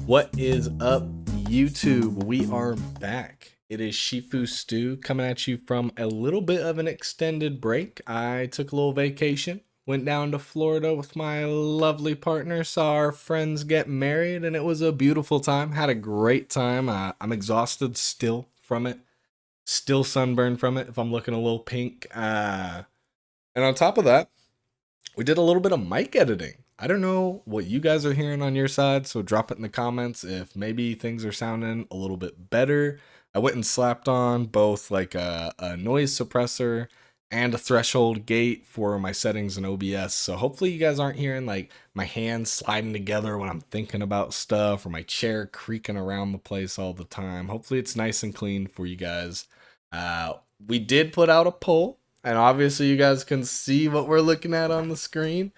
What is up, YouTube? We are back. It is Shifu Stew coming at you from a little bit of an extended break. I took a little vacation, went down to Florida with my lovely partner, saw our friends get married, and it was a beautiful time. Had a great time. I'm exhausted still from it, still sunburned from it if I'm looking a little pink. And on top of that, we did a little bit of mic editing. I don't know what you guys are hearing on your side, so drop it in the comments if maybe things are sounding a little bit better. I went and slapped on both like a noise suppressor and a threshold gate for my settings in OBS. So hopefully you guys aren't hearing like my hands sliding together when I'm thinking about stuff or my chair creaking around the place all the time. Hopefully it's nice and clean for you guys. We did put out a poll, and obviously you guys can see what we're looking at on the screen.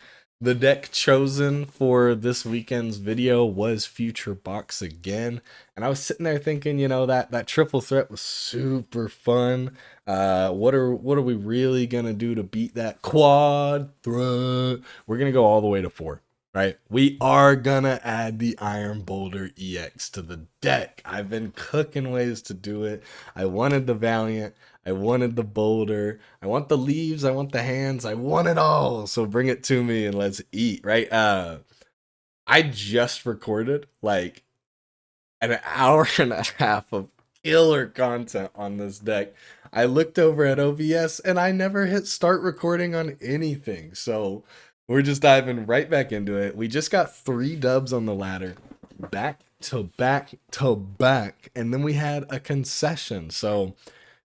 The deck chosen for this weekend's video was Future Box again. And I was sitting there thinking, you know, that triple threat was super fun. What are we really gonna do to beat that quad threat? We're gonna go all the way to 4. Right? We are gonna add the Iron Boulder EX to the deck. I've been cooking ways to do it. I wanted the Valiant, I wanted the Boulder, I want the leaves, I want the hands, I want it all. So bring it to me and let's eat, right? I just recorded like an hour and a half of killer content on this deck. I looked over at OBS and I never hit start recording on anything. So we're just diving right back into it. We just got 3 dubs on the ladder, back to back to back, and then we had a concession. So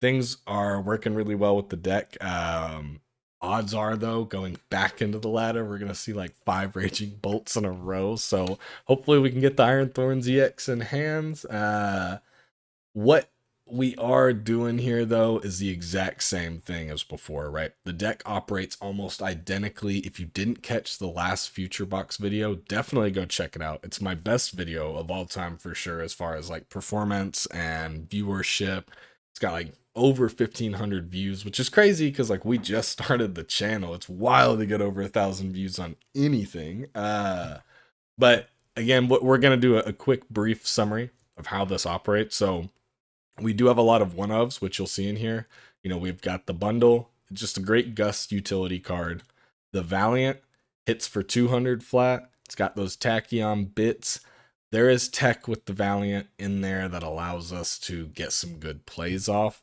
things are working really well with the deck. Odds are, though, going back into the ladder, we're going to see like 5 Raging Bolts in a row. So hopefully we can get the Iron Thorns EX in hands. What we are doing here, though, is the exact same thing as before, right? The deck operates almost identically. If you didn't catch the last Future Box video, definitely go check it out. It's my best video of all time for sure, as far as like performance and viewership. It's got like over 1,500 views, which is crazy because like we just started the channel. It's wild to get over 1,000 views on anything. But again, what we're gonna do a quick brief summary of how this operates. So we do have a lot of one-ofs, which you'll see in here. You know, we've got the bundle, just a great Gust utility card. The Valiant hits for 200 flat. It's got those Tachyon bits. There is tech with the Valiant in there that allows us to get some good plays off.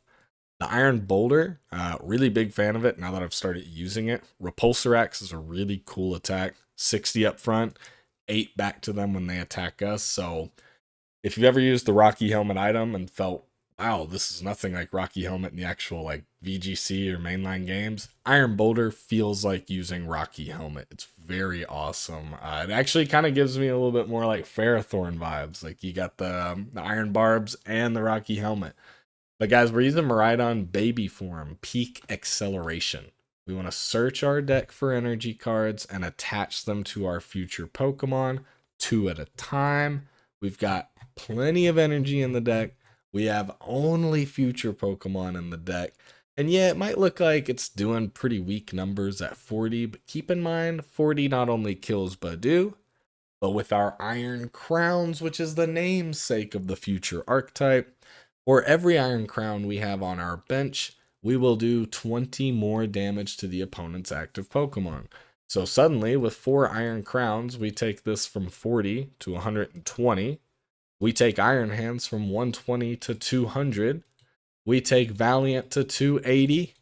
The Iron Boulder, really big fan of it now that I've started using it. Repulsor Axe is a really cool attack. 60 up front, 8 back to them when they attack us. So if you've ever used the Rocky Helmet item and felt, wow, this is nothing like Rocky Helmet in the actual like VGC or mainline games, Iron Boulder feels like using Rocky Helmet. It's very awesome. It actually kind of gives me a little bit more like Ferrothorn vibes. Like you got the Iron Barbs and the Rocky Helmet. But guys, we're using Miraidon Baby Form, Peak Acceleration. We want to search our deck for energy cards and attach them to our future Pokemon, 2 at a time. We've got plenty of energy in the deck. We have only future Pokemon in the deck. And yeah, it might look like it's doing pretty weak numbers at 40, but keep in mind, 40 not only kills Badu, but with our Iron Crowns, which is the namesake of the future archetype, for every Iron Crown we have on our bench, we will do 20 more damage to the opponent's active Pokemon. So suddenly, with 4 Iron Crowns, we take this from 40 to 120. We take Iron Hands from 120 to 200. We take Valiant to 280.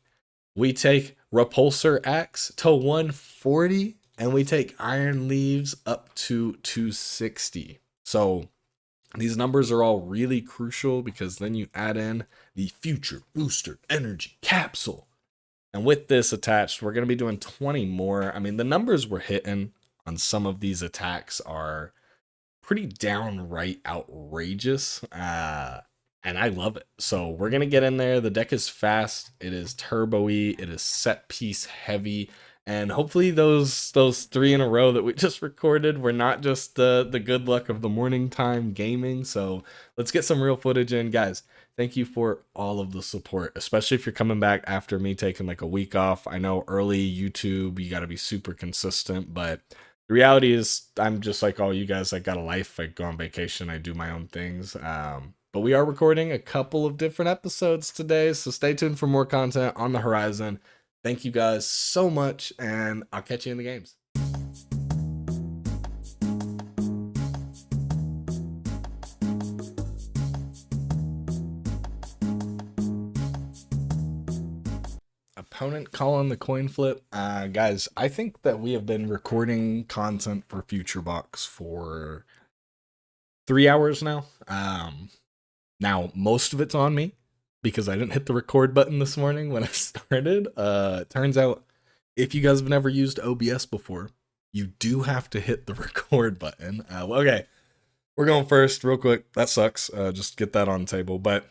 We take Repulsor Axe to 140. And we take Iron Leaves up to 260. So these numbers are all really crucial because then you add in the Future Booster Energy Capsule. And with this attached, we're going to be doing 20 more. I mean, the numbers we're hitting on some of these attacks are pretty downright outrageous. And I love it. So we're going to get in there. The deck is fast. It is turbo-y. It is set piece heavy. And hopefully those 3 in a row that we just recorded were not just the good luck of the morning time gaming. So let's get some real footage in. Guys, thank you for all of the support, especially if you're coming back after me taking like a week off. I know early YouTube, you got to be super consistent, but The reality is, I'm just like all you guys. I got a life. I go on vacation. I do my own things. But we are recording a couple of different episodes today, so stay tuned for more content on the horizon. Thank you guys so much, and I'll catch you in the games. Opponent calling the coin flip. Guys, I think that we have been recording content for Future Box for 3 hours now. Now most of it's on me because I didn't hit the record button this morning when I started. It turns out if you guys have never used OBS before, you do have to hit the record button. Okay, we're going first real quick. That sucks. Just get that on the table, but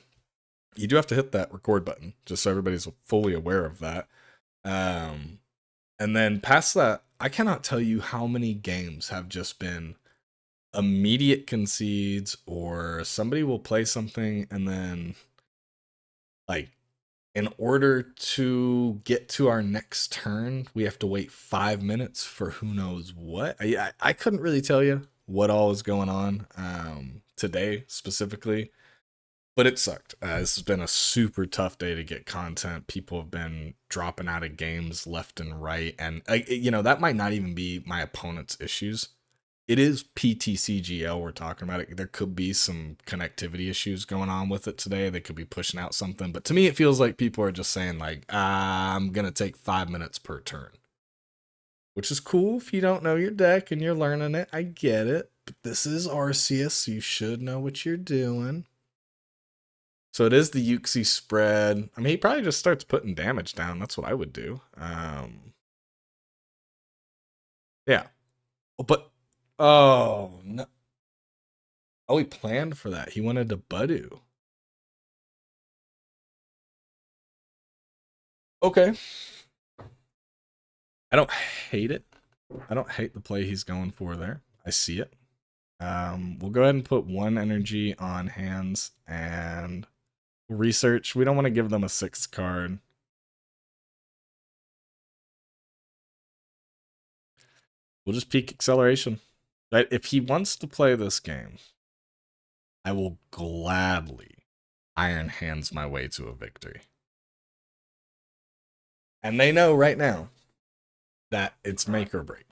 you do have to hit that record button just so everybody's fully aware of that. And then past that, I cannot tell you how many games have just been immediate concedes, or somebody will play something and then, like, in order to get to our next turn, we have to wait 5 minutes for who knows what. I couldn't really tell you what all is going on today specifically, but it sucked. This has been a super tough day to get content. People have been dropping out of games left and right, and that might not even be my opponent's issues. It is PTCGL we're talking about. There could be some connectivity issues going on with it today. They could be pushing out something, but to me, it feels like people are just saying like, I'm gonna take 5 minutes per turn, which is cool if you don't know your deck and you're learning it. I get it, but this is Arceus, so you should know what you're doing. So it is the Uxie spread. I mean, he probably just starts putting damage down. That's what I would do. Yeah. But, oh, no. Oh, he planned for that. He wanted to Budu. Okay. I don't hate it. I don't hate the play he's going for there. I see it. We'll go ahead and put one energy on hands and research. We don't want to give them a 6th card. We'll just peak acceleration. Right? If he wants to play this game, I will gladly Iron Hands my way to a victory. And they know right now that it's make or break.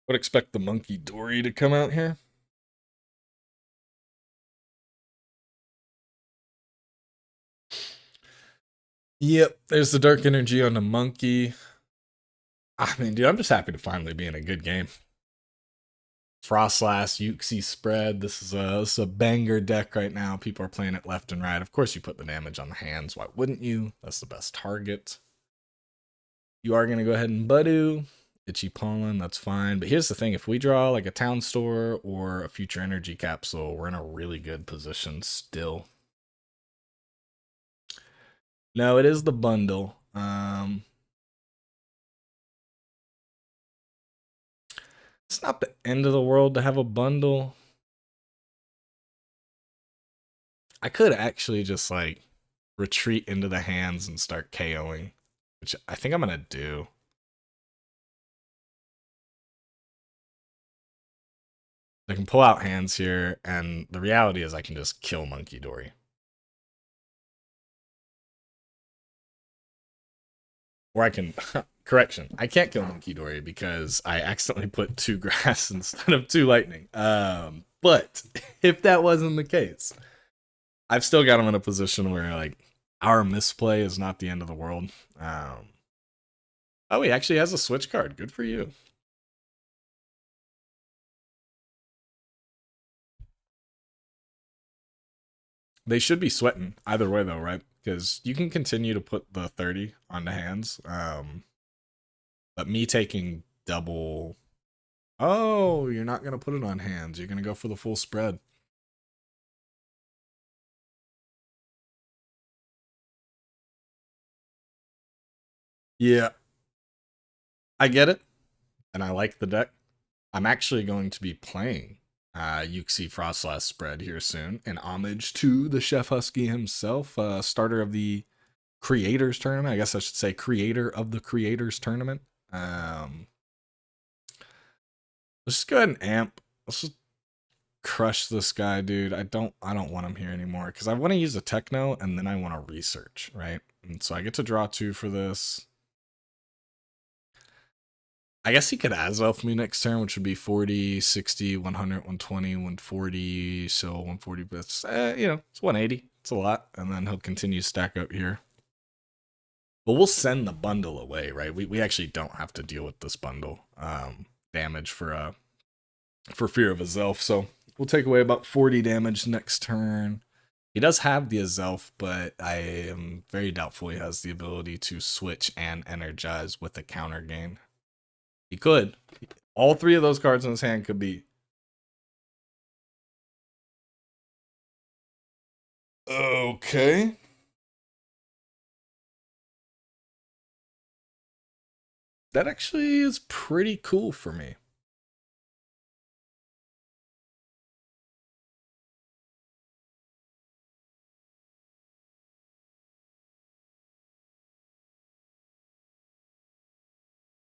Would expect the Monkey Dory to come out here. Yep, there's the Dark Energy on the Monkey. I mean, dude, I'm just happy to finally be in a good game. Frosslass, Uxie spread. This is a banger deck right now. People are playing it left and right. Of course, you put the damage on the hands. Why wouldn't you? That's the best target. You are going to go ahead and Budu. Itchy Pollen, that's fine. But here's the thing. If we draw like a Town Store or a Future Energy Capsule, we're in a really good position still. No, it is the bundle. It's not the end of the world to have a bundle. I could actually just like retreat into the hands and start KOing, which I think I'm gonna do. I can pull out hands here, and the reality is I can just kill Monkey Dory. Or I can, correction, I can't kill Monkey Dory because I accidentally put 2 grass instead of 2 lightning. But if that wasn't the case, I've still got him in a position where like our misplay is not the end of the world. Oh, he actually has a switch card. Good for you. They should be sweating either way though, right? Because you can continue to put the 30 on the hands. But me taking double. Oh, you're not gonna put it on hands. You're gonna go for the full spread. Yeah, I get it, and I like the deck. I'm actually going to be playing Uxie Frosslass spread here soon, in homage to the Chef Husky himself, starter of the Creators Tournament. I guess I should say creator of the Creators Tournament. Let's just go ahead and amp. Let's just crush this guy, dude. I don't want him here anymore because I want to use a techno and then I want to research, right? And so I get to draw 2 for this. I guess he could Azelf me next turn, which would be 40, 60, 100, 120, 140. So 140 bits. It's 180. It's a lot. And then he'll continue to stack up here. But we'll send the bundle away, right? We actually don't have to deal with this bundle damage for fear of Azelf. So we'll take away about 40 damage next turn. He does have the Azelf, but I am very doubtful he has the ability to switch and energize with a counter gain. He could. All 3 of those cards in his hand could be. Okay. That actually is pretty cool for me.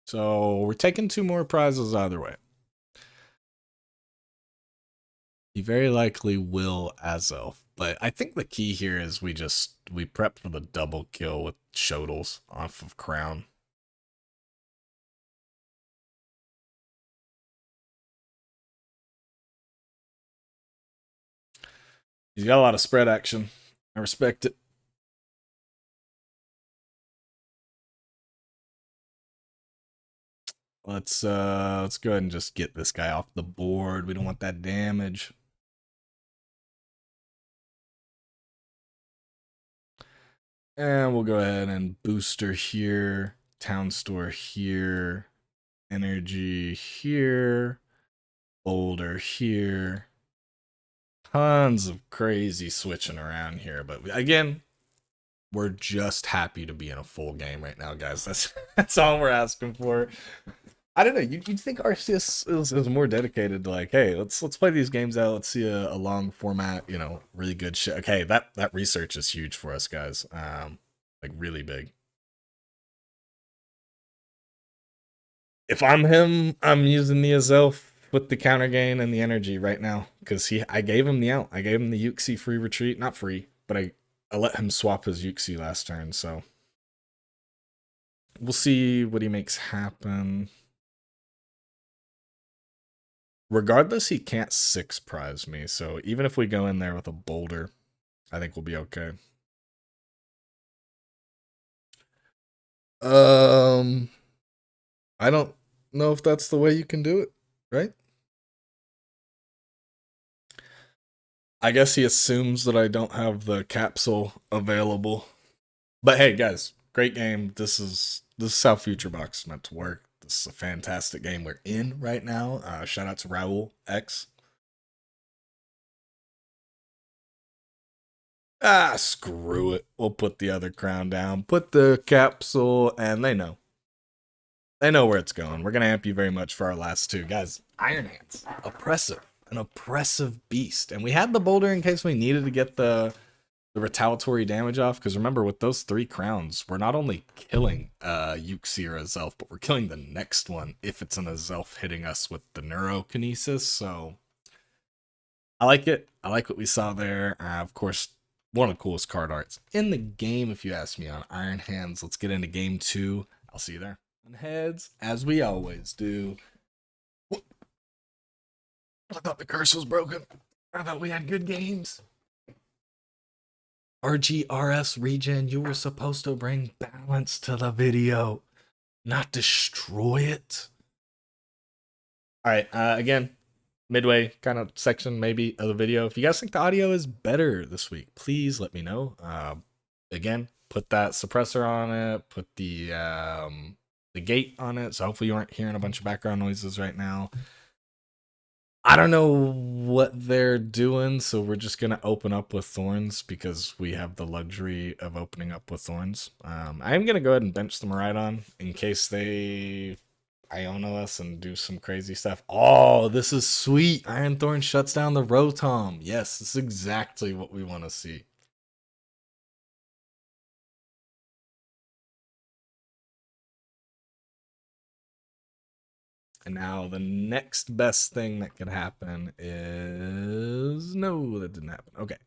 So we're taking 2 more prizes either way. He very likely will Azelf, but I think the key here is we prep for the double kill with Shodels off of Crown. He's got a lot of spread action. I respect it. Let's go ahead and just get this guy off the board. We don't want that damage. And we'll go ahead and booster here, town store here, energy here, boulder here. Tons of crazy switching around here, but again, we're just happy to be in a full game right now, guys. That's all we're asking for. I don't know. You'd think Arceus is more dedicated to like, hey, let's play these games out. Let's see a long format, really good shit. Okay, that research is huge for us, guys. Like really big. If I'm him, I'm using the Azelf with the counter gain and the energy right now because I gave him the out. I gave him the Uxie free retreat, not free, but I let him swap his Uxie last turn. So we'll see what he makes happen. Regardless, he can't 6 prize me, so even if we go in there with a boulder, I think we'll be okay. I don't know if that's the way you can do it, right? I guess he assumes that I don't have the capsule available. But hey, guys, great game. This is how Future Box is meant to work. This is a fantastic game we're in right now. Shout out to Raul X. Screw it. We'll put the other crown down. Put the capsule, and they know. They know where it's going. We're going to amp you very much for our last 2. Guys, Iron Hands. Oppressive. An oppressive beast. And we had the boulder in case we needed to get the retaliatory damage off, because remember, with those 3 crowns, we're not only killing Uxie or Azelf, but we're killing the next one if it's an Azelf hitting us with the neurokinesis. So I like it. I like what we saw there. Of course, one of the coolest card arts in the game, if you ask me, on Iron Hands. Let's get into game 2. I'll see you there. On heads, as we always do. I thought the curse was broken. I thought we had good games. RGRS Regen, you were supposed to bring balance to the video, not destroy it. All right, again, midway kind of section maybe of the video. If you guys think the audio is better this week, please let me know. Again, put that suppressor on it, put the gate on it, so hopefully you aren't hearing a bunch of background noises right now. I don't know what they're doing, so we're just going to open up with Thorns because we have the luxury of opening up with Thorns. I am going to go ahead and bench the Miraidon in case they Iono us and do some crazy stuff. Oh, this is sweet. Iron Thorn shuts down the Rotom. Yes, this is exactly what we want to see. And now the next best thing that could happen is... No, that didn't happen. Okay.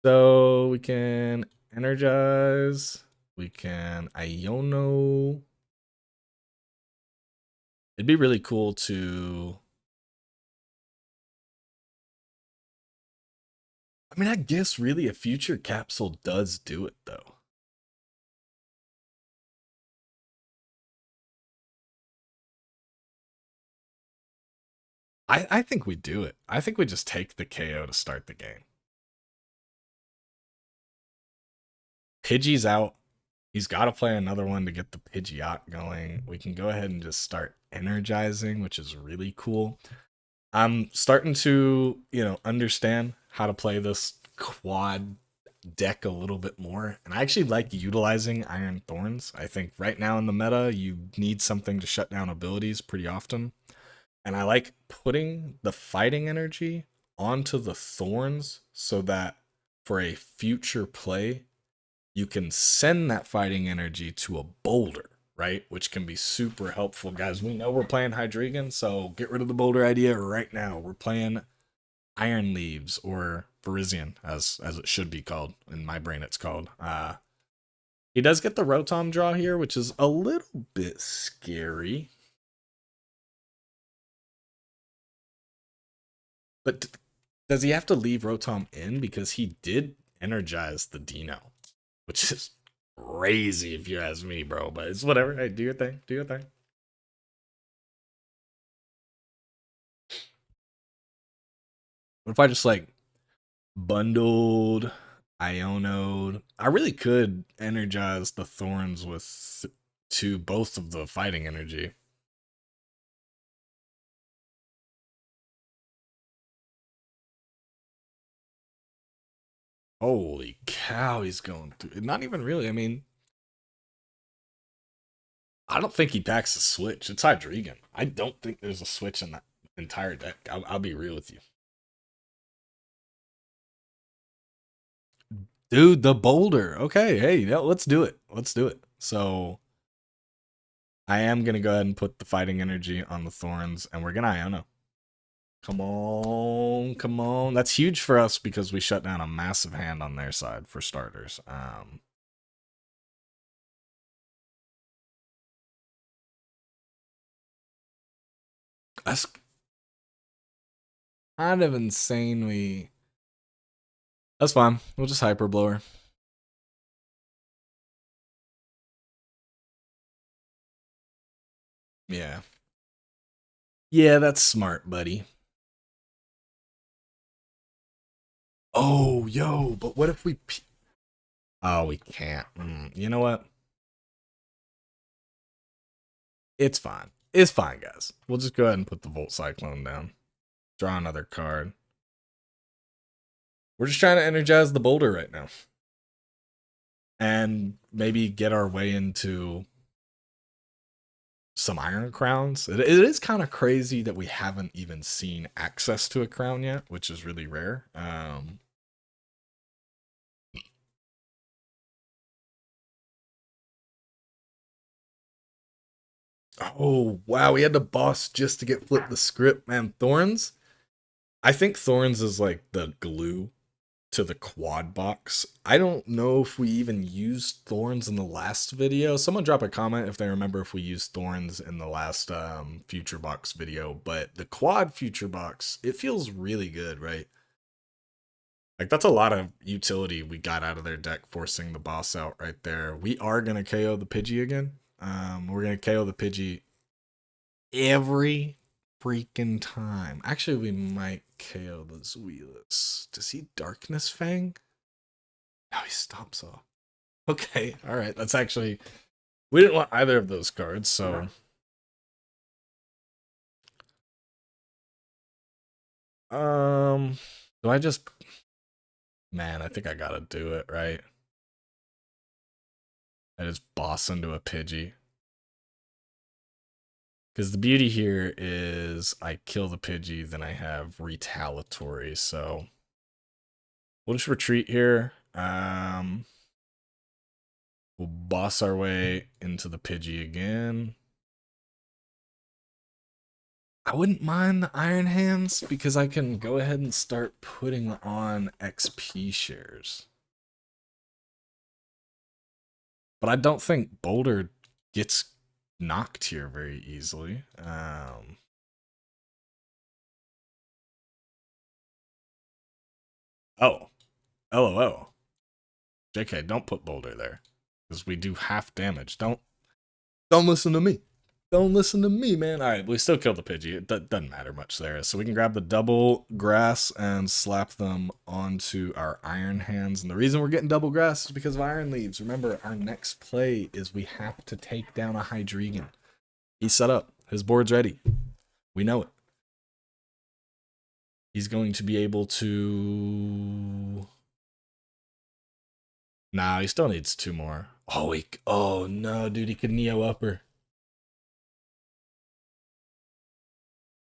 So we can energize. We can Iono. It'd be really cool to... I mean, I guess really a future capsule does do it, though. I think we do it. I think we just take the KO to start the game. Pidgey's out. He's got to play another one to get the Pidgeot going. We can go ahead and just start energizing, which is really cool. I'm starting to, understand how to play this quad deck a little bit more. And I actually like utilizing Iron Thorns. I think right now in the meta, you need something to shut down abilities pretty often. And I like putting the fighting energy onto the thorns so that for a future play, you can send that fighting energy to a boulder, right? Which can be super helpful, guys. We know we're playing Hydreigon, so get rid of the boulder idea right now. We're playing Iron Leaves or Virizion, as it should be called. In my brain, it's called. He does get the Rotom draw here, which is a little bit scary. But does he have to leave Rotom in? Because he did energize the Dino, which is crazy if you ask me, bro. But it's whatever. Hey, do your thing. Do your thing. What if I just like bundled Ionode? I really could energize the Thorns with to both of the fighting energy. Holy cow, he's going through. Not even really. I mean, I don't think he packs a switch. It's Hydreigon. I don't think there's a switch in that entire deck. I'll be real with you. Dude, the boulder. Okay, hey, let's do it. Let's do it. So I am gonna go ahead and put the fighting energy on the thorns, and we're gonna Iono. Come on, come on. That's huge for us because we shut down a massive hand on their side for starters. That's kind of insane. That's fine. We'll just hyper blower. Yeah. Yeah, that's smart, buddy. Oh, yo, but what if we... Oh, we can't. You know what? It's fine. It's fine, guys. We'll just go ahead and put the Volt Cyclone down. Draw another card. We're just trying to energize the boulder right now. And maybe get our way into some Iron Crowns. It is kind of crazy that we haven't even seen access to a crown yet, which is really rare. Oh, wow. We had to boss just to get flipped the script, man. Thorns? I think Thorns is like the glue to the quad box. I don't know if we even used thorns in the last video. Someone drop a comment if they remember if we used thorns in the last future box video. But the quad future box, it feels really good, right? Like that's a lot of utility we got out of their deck, forcing the boss out right there. We are gonna KO the Pidgey again. We're gonna KO the Pidgey every freaking time. Actually, we might KO the Zweilous. Does he Darkness Fang? No, he stomps off. Okay, all right. That's actually... We didn't want either of those cards, so... Do I just... Man, I think I gotta do it, right? I just boss into a Pidgey. Because the beauty here is I kill the Pidgey, then I have retaliatory. So we'll just retreat here. We'll boss our way into the Pidgey again. I wouldn't mind the Iron Hands because I can go ahead and start putting on XP shares. But I don't think Boulder gets knocked here very easily. Oh, LOL. JK, don't put Boulder there. Because we do half damage. Don't listen to me. Don't listen to me, man. All right, we still killed the Pidgey. It doesn't matter much there. So we can grab the double grass and slap them onto our Iron Hands. And the reason we're getting double grass is because of Iron Leaves. Remember, our next play is we have to take down a Hydreigon. He's set up. His board's ready. We know it. He's going to be able to... Nah, he still needs 2 more. Oh no, dude, he could Neo Upper.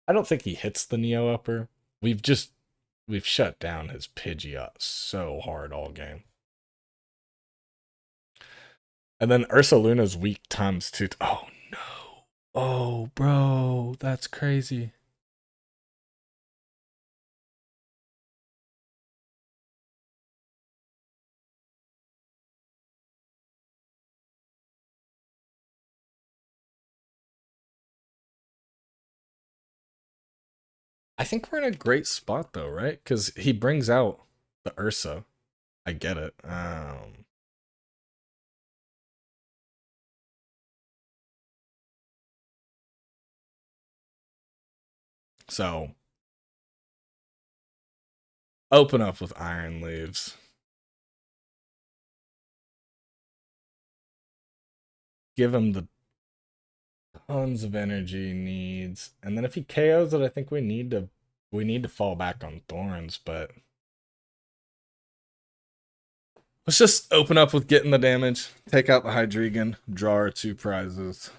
I don't think he hits the Neo Upper. We've shut down his Pidgey so hard all game. And then Ursaluna's weak times 2. Oh no. Oh, bro, that's crazy. I think we're in a great spot though, right? Because he brings out the Ursa. I get it. So open up with Iron Leaves. Give him the tons of energy he needs. And then if he KOs it, I think we need to fall back on Thorns, but let's just open up with getting the damage, take out the Hydreigon, draw our 2 prizes.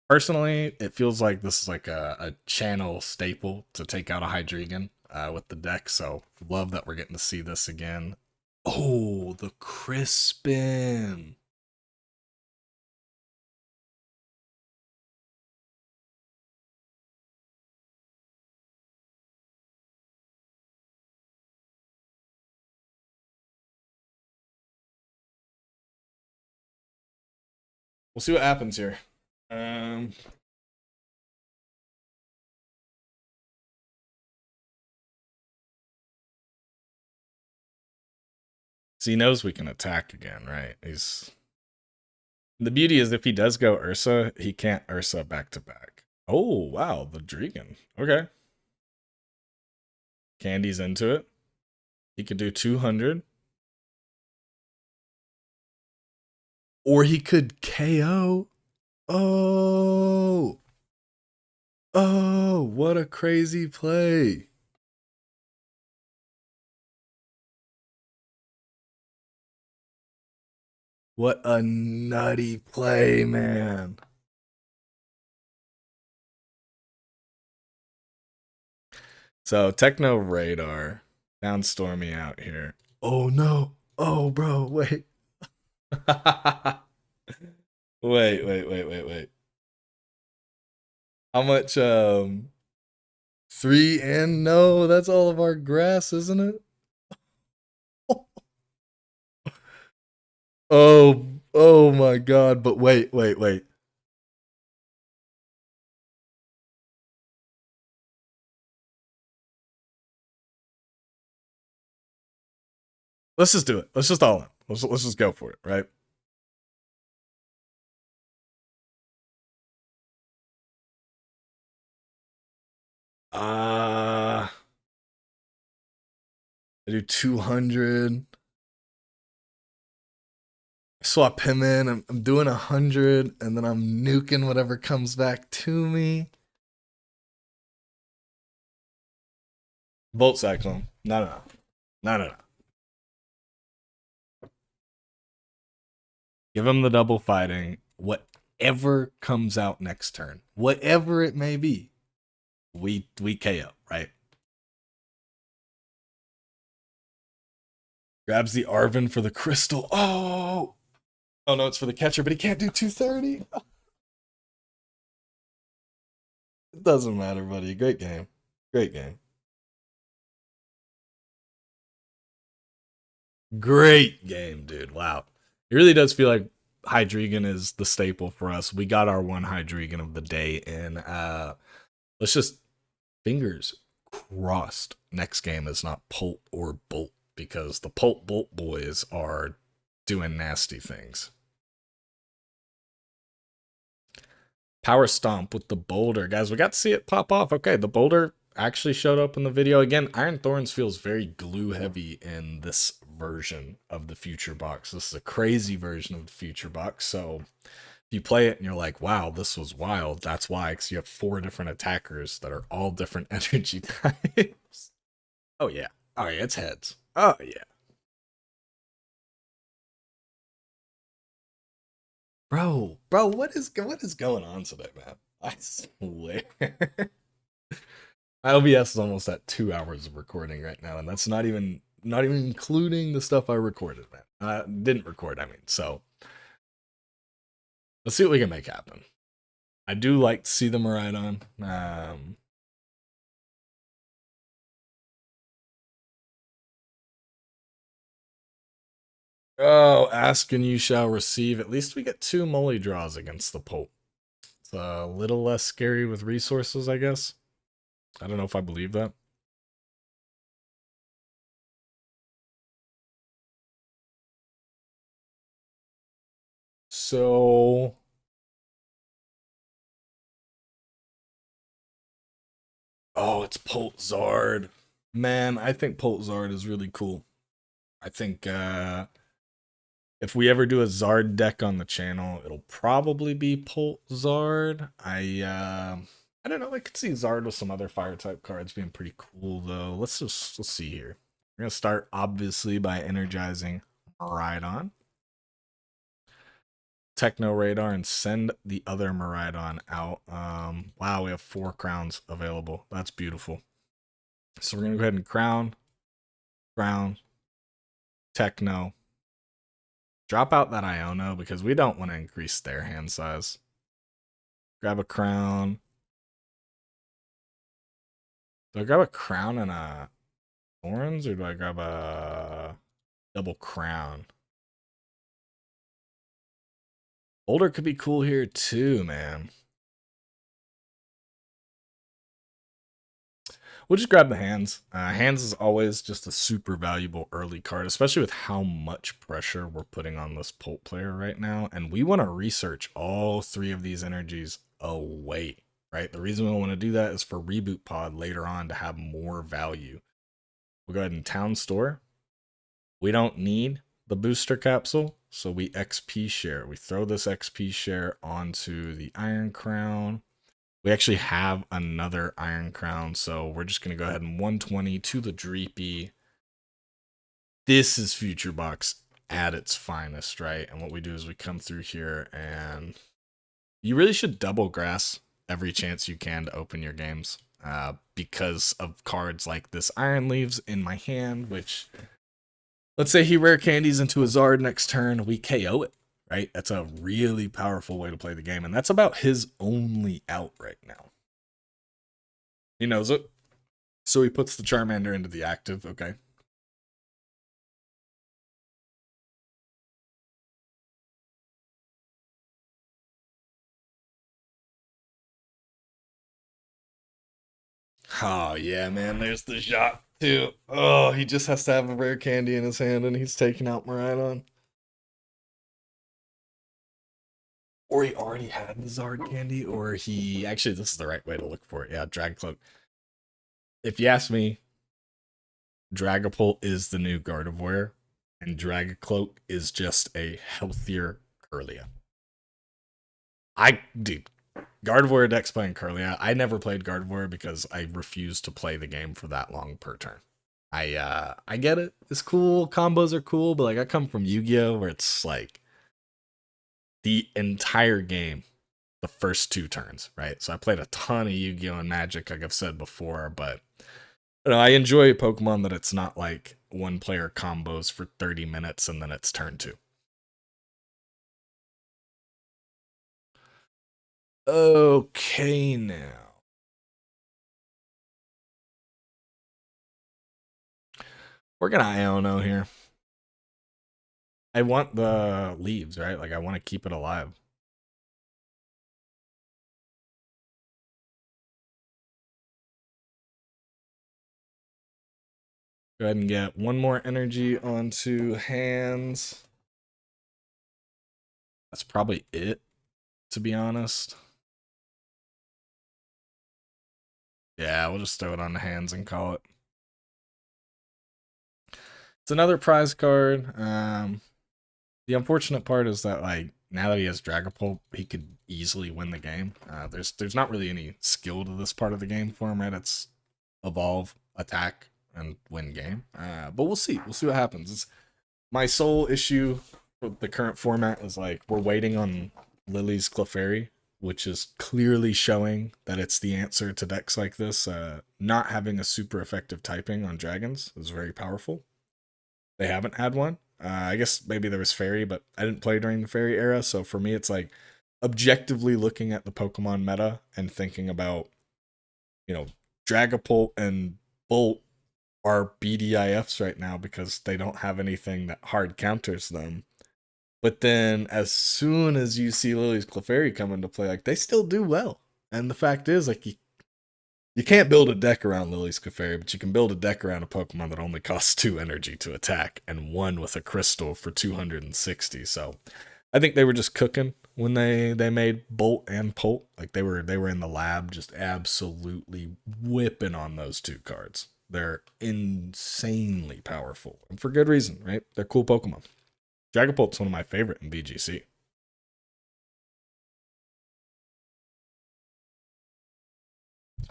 Personally, it feels like this is like a channel staple to take out a Hydreigon with the deck, so love that we're getting to see this again. Oh, the Crispin. We'll see what happens here. So he knows we can attack again, right? The beauty is if he does go Ursa, he can't Ursa back to back. Oh, wow, the Dragon. Okay. Candy's into it. He could do 200. Or he could KO. Oh. Oh, what a crazy play. What a nutty play, man. So, Techno Radar. Down Stormy out here. Oh, no. Oh, bro, wait. Wait. How much, 3 and no, that's all of our grass, isn't it? Oh my god, but wait. Let's just do it. Let's just all in. Let's just go for it, right? I do 200. Swap him in. I'm doing 100, and then I'm nuking whatever comes back to me. Volt Cyclone. No. Give him the double fighting. What? whatever comes out next turn, whatever it may be, we KO, right? Grabs the Arven for the crystal. Oh no, it's for the catcher, but he can't do 230. It doesn't matter, buddy. Great game. Great game. Great game, dude. Wow. It really does feel like Hydreigon is the staple for us. We got our one Hydreigon of the day, and let's just fingers crossed next game is not Pult or Bolt, because the Pult Bolt boys are doing nasty things. Power Stomp with the Boulder. Guys, we got to see it pop off. Okay, the Boulder actually showed up in the video. Again, Iron Thorns feels very glue heavy in this version of the Future Box. This is a crazy version of the Future Box. So if you play it and you're like, wow, this was wild, that's why, because you have 4 different attackers that are all different energy types. Oh yeah. Oh yeah, it's heads. Oh yeah. Bro, what is going on today, man? I swear. My OBS is almost at 2 hours of recording right now, and that's not even including the stuff I recorded, man. Didn't record, I mean. So let's see what we can make happen. I do like to see the Miraidon. Oh, ask and you shall receive. At least we get 2 Molly draws against the Pope. It's a little less scary with resources, I guess. I don't know if I believe that. So oh, it's Zard. Man, I think Zard is really cool. I think if we ever do a Zard deck on the channel, it'll probably be Zard. I don't know, I could see Zard with some other fire type cards being pretty cool though. Let's see here. We're gonna start obviously by energizing Miraidon. Techno Radar and send the other Miraidon out. Wow, we have 4 crowns available. That's beautiful. So we're gonna go ahead and crown, Techno. Drop out that Iono because we don't want to increase their hand size. Grab a crown. Do I grab a crown and a thorns, or do I grab a double crown? Boulder could be cool here too, man. We'll just grab the hands. Hands is always just a super valuable early card, especially with how much pressure we're putting on this Pult player right now. And we want to research all 3 of these energies away, right? The reason we want to do that is for Reboot Pod later on to have more value. We'll go ahead and Town Store. We don't need the booster capsule, so we XP share. We throw this XP share onto the Iron Crown. We actually have another Iron Crown, so we're just going to go ahead and 120 to the Dreepy. This is Future Box at its finest, right? And what we do is we come through here, and you really should double grass every chance you can to open your games, because of cards like this Iron Leaves in my hand, which, let's say he rare candies into a Zard next turn, we KO it. Right? That's a really powerful way to play the game, and that's about his only out right now. He knows it. So he puts the Charmander into the active, okay. Oh, yeah, man, there's the shot, too. Oh, he just has to have a rare candy in his hand, and he's taking out Miraidon. Or he already had the Zard candy, or he... Actually, this is the right way to look for it. Yeah, Dragapult. If you ask me, Dragapult is the new Gardevoir, and Dragacloak is just a healthier Kirlia. Dude, Gardevoir decks playing Kirlia. I never played Gardevoir because I refused to play the game for that long per turn. I get it. It's cool. Combos are cool, but like I come from Yu-Gi-Oh! Where it's like the entire game the first 2 turns, right? So I played a ton of Yu-Gi-Oh! And Magic, like I've said before, but I enjoy Pokemon that it's not like one player combos for 30 minutes and then it's turn 2. Okay, now. We're gonna Iono here. I want the leaves, right? Like, I want to keep it alive. Go ahead and get one more energy onto hands. That's probably it, to be honest. Yeah, we'll just throw it on the hands and call it. It's another prize card. The unfortunate part is that, like, now that he has Dragapult, he could easily win the game. There's not really any skill to this part of the game for him, right? It's evolve, attack, and win game. But we'll see. We'll see what happens. It's my sole issue with the current format is, like, we're waiting on Lily's Clefairy, which is clearly showing that it's the answer to decks like this. Not having a super effective typing on dragons is very powerful. They haven't had one. I guess maybe there was fairy, but I didn't play during the fairy era. So for me, it's like objectively looking at the Pokemon meta and thinking about, Dragapult and Bolt are BDIFs right now because they don't have anything that hard counters them. But then as soon as you see Lily's Clefairy come into play, like, they still do well. And the fact is, like, you can't build a deck around Lily's Clefairy, but you can build a deck around a Pokemon that only costs 2 energy to attack and 1 with a crystal for 260. So I think they were just cooking when they made Bolt and Polt. Like, they were in the lab just absolutely whipping on those 2 cards. They're insanely powerful. And for good reason, right? They're cool Pokemon. Dragapult's one of my favorite in VGC.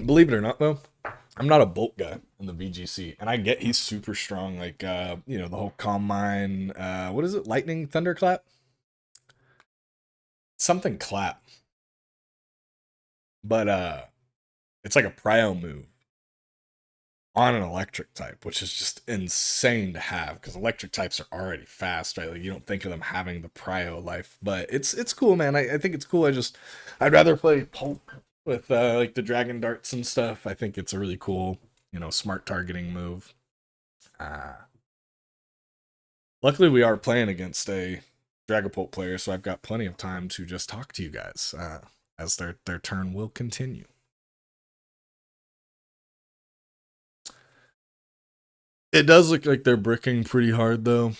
Believe it or not, though, I'm not a Bolt guy in the VGC, and I get he's super strong. Like, the whole Calm Mind. What is it? Lightning Thunderclap? Something clap. But it's like a Prio move on an electric type, which is just insane to have because electric types are already fast, right? Like, you don't think of them having the Prio life, but it's cool, man. I think it's cool. I'd rather play Pulp with like the Dragon Darts and stuff. I think it's a really cool, smart targeting move. Uh, Luckily, we are playing against a Dragapult player, so I've got plenty of time to just talk to you guys as their turn will continue. It does look like they're bricking pretty hard, though,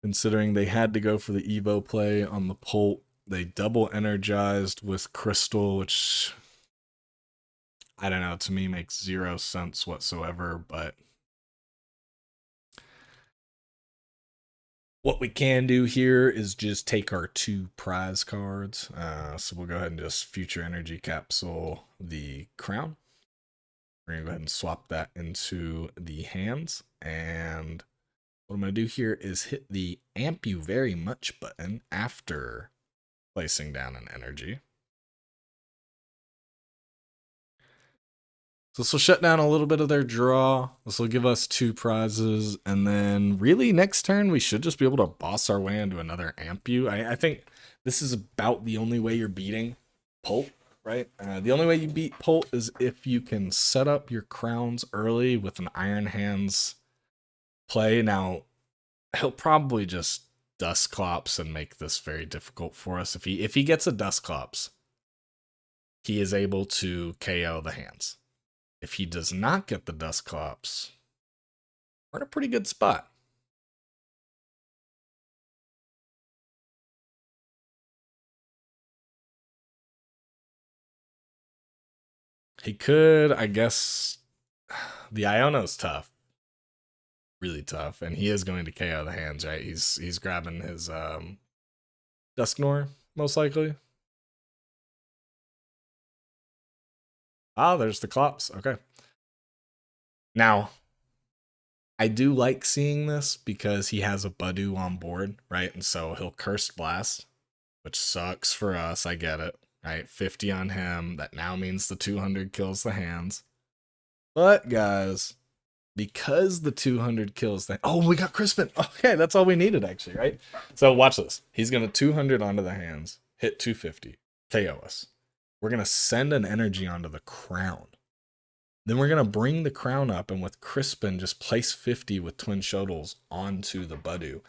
considering they had to go for the Evo play on the Pult. They double energized with Crystal, which, I don't know, to me makes 0 sense whatsoever, but what we can do here is just take our 2 prize cards. So we'll go ahead and just Future Energy Capsule the Crown. We're going to go ahead and swap that into the hands. And what I'm going to do here is hit the Amp You Very Much button after placing down an energy. So this will shut down a little bit of their draw. This will give us 2 prizes. And then really next turn, we should just be able to boss our way into another Amp You. I think this is about the only way you're beating Pulp, right? The only way you beat Pult is if you can set up your crowns early with an Iron Hands play. Now, he'll probably just Dusclops and make this very difficult for us. If he gets a Dusclops, he is able to KO the hands. If he does not get the Dusclops, we're in a pretty good spot. He could, I guess. The Iono's tough, really tough, and he is going to KO the hands, right? He's grabbing his Dusknoir, most likely. Ah, there's the Clops. Okay. Now, I do like seeing this because he has a Budew on board, right? And so he'll Cursed Blast. which sucks for us. I get it, right? 50 on him. That now means the 200 kills the hands. But guys, because the 200 kills the... Oh, we got Crispin. Okay, that's all we needed actually, right? So watch this. He's going to 200 onto the hands, hit 250, KO us. We're going to send an energy onto the crown. Then we're going to bring the crown up and with Crispin just place 50 with Twin Shuttles onto the Budu.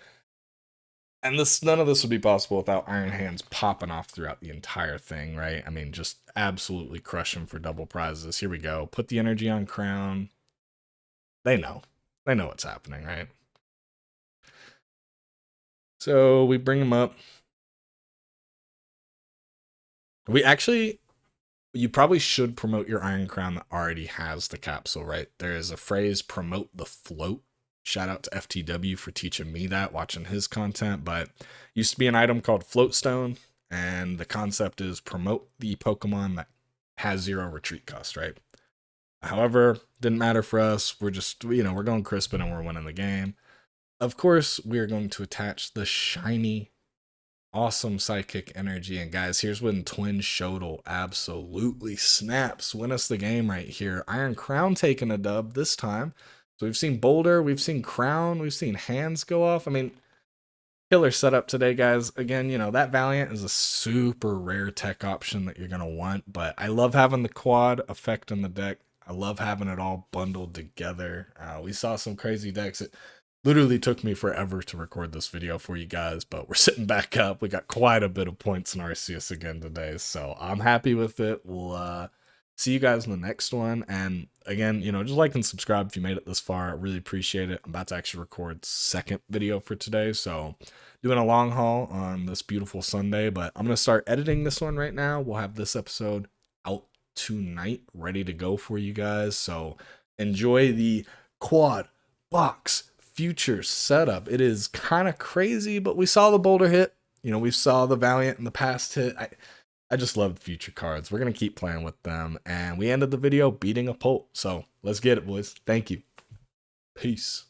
And none of this would be possible without Iron Hands popping off throughout the entire thing, right? I mean, just absolutely crush him for double prizes. Here we go. Put the energy on crown. They know. They know what's happening, right? So we bring him up. You probably should promote your Iron Crown that already has the capsule, right? There is a phrase, promote the float. Shout out to FTW for teaching me that, watching his content. But used to be an item called Floatstone, and the concept is promote the Pokemon that has 0 retreat cost, right? However, didn't matter for us. We're just, we're going Crispin and we're winning the game. Of course, we're going to attach the shiny, awesome Psychic energy. And guys, here's when Twin Shodel absolutely snaps. Win us the game right here. Iron Crown taking a dub this time. So we've seen Boulder, we've seen Crown, we've seen hands go off. I mean, killer setup today, guys. Again, that Valiant is a super rare tech option that you're going to want. But I love having the quad effect in the deck. I love having it all bundled together. We saw some crazy decks. It literally took me forever to record this video for you guys, but we're sitting back up. We got quite a bit of points in Arceus again today, so I'm happy with it. We'll see you guys in the next one. And again, just like and subscribe if you made it this far. I really appreciate it. I'm about to actually record second video for today, so doing a long haul on this beautiful Sunday, but I'm going to start editing this one right now. We'll have this episode out tonight, ready to go for you guys. So enjoy the quad box future setup. It is kind of crazy, but we saw the Boulder hit. We saw the Valiant in the past hit. I just love the future cards. We're going to keep playing with them. And we ended the video beating a Pult. So let's get it, boys. Thank you. Peace.